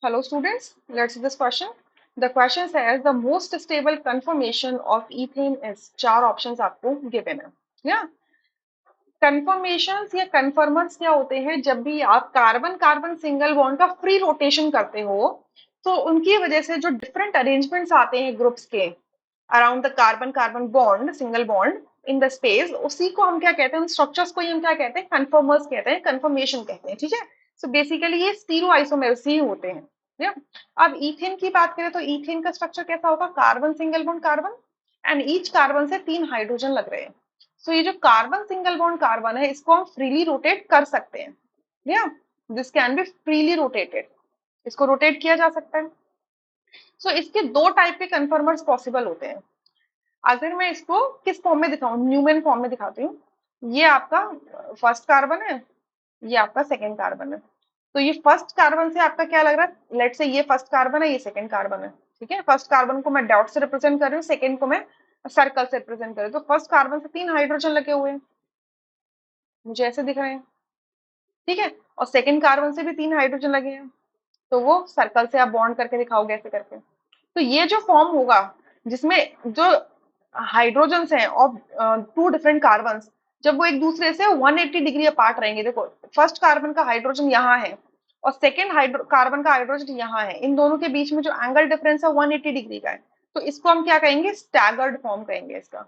Hello students, let's see this question. The question says the most stable conformation of ethane is चार options आपको given है. Yeah. Conformations या conformers क्या होते हैं जब भी आप कार्बन कार्बन सिंगल बॉन्ड का फ्री रोटेशन करते हो तो उनकी वजह से जो डिफरेंट अरेंजमेंट्स आते हैं ग्रुप्स के around the carbon carbon bond single bond in the space उसी को हम क्या कहते हैं, स्ट्रक्चर्स को ही हम क्या कहते हैं, कन्फर्मर्स कहते हैं, कन्फर्मेशन कहते हैं. ठीक है. सो बेसिकली ये स्टीरो आइसोमर्स ही होते हैं. या अब ईथेन की बात करें तो ईथेन का स्ट्रक्चर कैसा होगा, carbon single bond carbon and each carbon से 3 हाइड्रोजन लग रहे हैं. सो ये जो कार्बन सिंगल बॉन्ड कार्बन है इसको हम फ्रीली रोटेट कर सकते हैं. या this can be freely rotated, इसको रोटेट किया जा सकता है. सो इसके दो टाइप के कन्फर्मर्स पॉसिबल होते हैं. अगर मैं इसको किस फॉर्म में दिखाऊं, न्यूमेन फॉर्म में दिखाती हूँ. ये आपका फर्स्ट कार्बन है, ये आपका सेकेंड कार्बन है. तो ये फर्स्ट कार्बन से आपका क्या लग रहा है, लेट से ये फर्स्ट कार्बन है, ये सेकेंड कार्बन है. ठीक है. फर्स्ट कार्बन को मैं डॉट से रिप्रेजेंट कर रही हूँ, सेकेंड को मैं सर्कल से रिप्रेजेंट कर रही हूँ. तो फर्स्ट कार्बन से 3 हाइड्रोजन लगे हुए हैं, मुझे ऐसे दिख रहे हैं. ठीक है. और सेकेंड कार्बन से भी 3 हाइड्रोजन लगे हैं, तो वो सर्कल से आप बॉन्ड करके दिखाओगे ऐसे करके. तो ये जो फॉर्म होगा जिसमें जो हाइड्रोजन्स हैं ऑफ 2 डिफरेंट कार्बन, जब वो एक दूसरे से 180 डिग्री अपार्ट रहेंगे. देखो फर्स्ट कार्बन का हाइड्रोजन यहाँ है और सेकेंड कार्बन का हाइड्रोजन यहाँ है, इन दोनों के बीच में जो एंगल डिफरेंस है 180 डिग्री का है. तो इसको हम क्या कहेंगे, स्टैगर्ड फॉर्म कहेंगे इसका,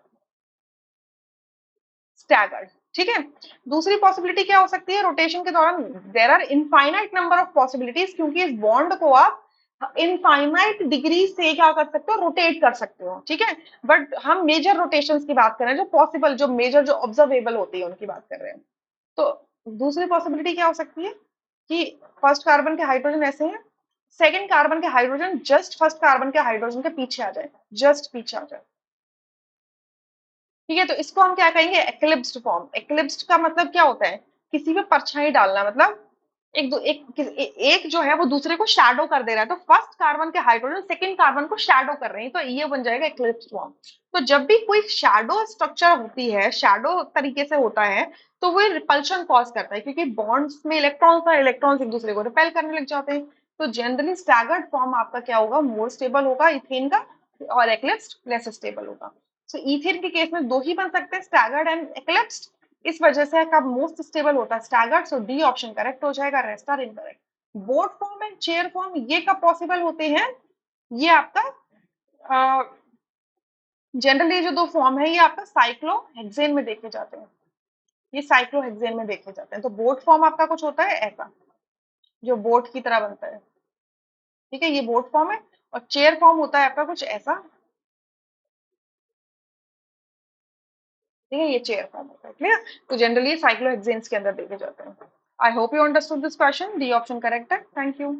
स्टैगर्ड. ठीक है. दूसरी पॉसिबिलिटी क्या हो सकती है, रोटेशन के दौरान there are infinite number of possibilities, क्योंकि इस बॉन्ड को आप इनफाइनाइट डिग्री से क्या कर सकते हो, रोटेट कर सकते हो. ठीक है. बट हम मेजर रोटेशंस की बात कर रहे हैं, जो पॉसिबल, जो मेजर, जो ऑब्जर्वेबल होती है उनकी बात कर रहे हैं. तो दूसरी पॉसिबिलिटी क्या हो सकती है कि फर्स्ट कार्बन के हाइड्रोजन ऐसे हैं, सेकेंड कार्बन के हाइड्रोजन जस्ट फर्स्ट कार्बन के हाइड्रोजन के पीछे आ जाए, जस्ट पीछे आ जाए. ठीक है. तो इसको हम क्या कहेंगे, एक्लिप्स्ड फॉर्म. एक्लिप्स्ड का मतलब क्या होता है, किसी पे परछाई डालना, मतलब एक दो एक जो है वो दूसरे को शैडो कर दे रहा है. तो फर्स्ट कार्बन के हाइड्रोजन सेकंड कार्बन को शैडो कर रहे हैं, तो ये बन जाएगा एक्लिप्स्ड फॉर्म. तो जब भी कोई शैडो स्ट्रक्चर होती है, शैडो तरीके से होता है, तो वो रिपल्शन कॉज करता है, क्योंकि बॉन्ड्स में इलेक्ट्रॉन्स और इलेक्ट्रॉन्स एक दूसरे को रिपेल करने लग जाते हैं. तो जनरली स्टैगर्ड फॉर्म आपका क्या होगा, मोर स्टेबल होगा इथेन का, और एक्लिप्स्ड लेस स्टेबल होगा. सो इथेन के केस में दो ही बन सकते हैं, स्टैगर्ड एंड एक्लिप्स्ड. इस वजह से कब मोस्ट स्टेबल होता है, staggered. So D option correct हो जाएगा, rest are incorrect. Boat form and chair form ये कब पॉसिबल होते हैं, ये आपका जनरली जो दो फॉर्म है ये आपका साइक्लोहेक्सेन में देखे जाते हैं, ये साइक्लोहेक्सेन में देखे जाते हैं. तो बोट फॉर्म आपका कुछ होता है ऐसा, जो बोट की तरह बनता है. ठीक है, ये बोट फॉर्म है. और चेयर फॉर्म होता है आपका कुछ ऐसा. ठीक है, ये चेयर फॉर्म होता है. क्लियर. तो जनरली साइक्लोहेक्सेन्स के अंदर देखे जाते हैं. I hope you understood this question. D option correct है. Thank you.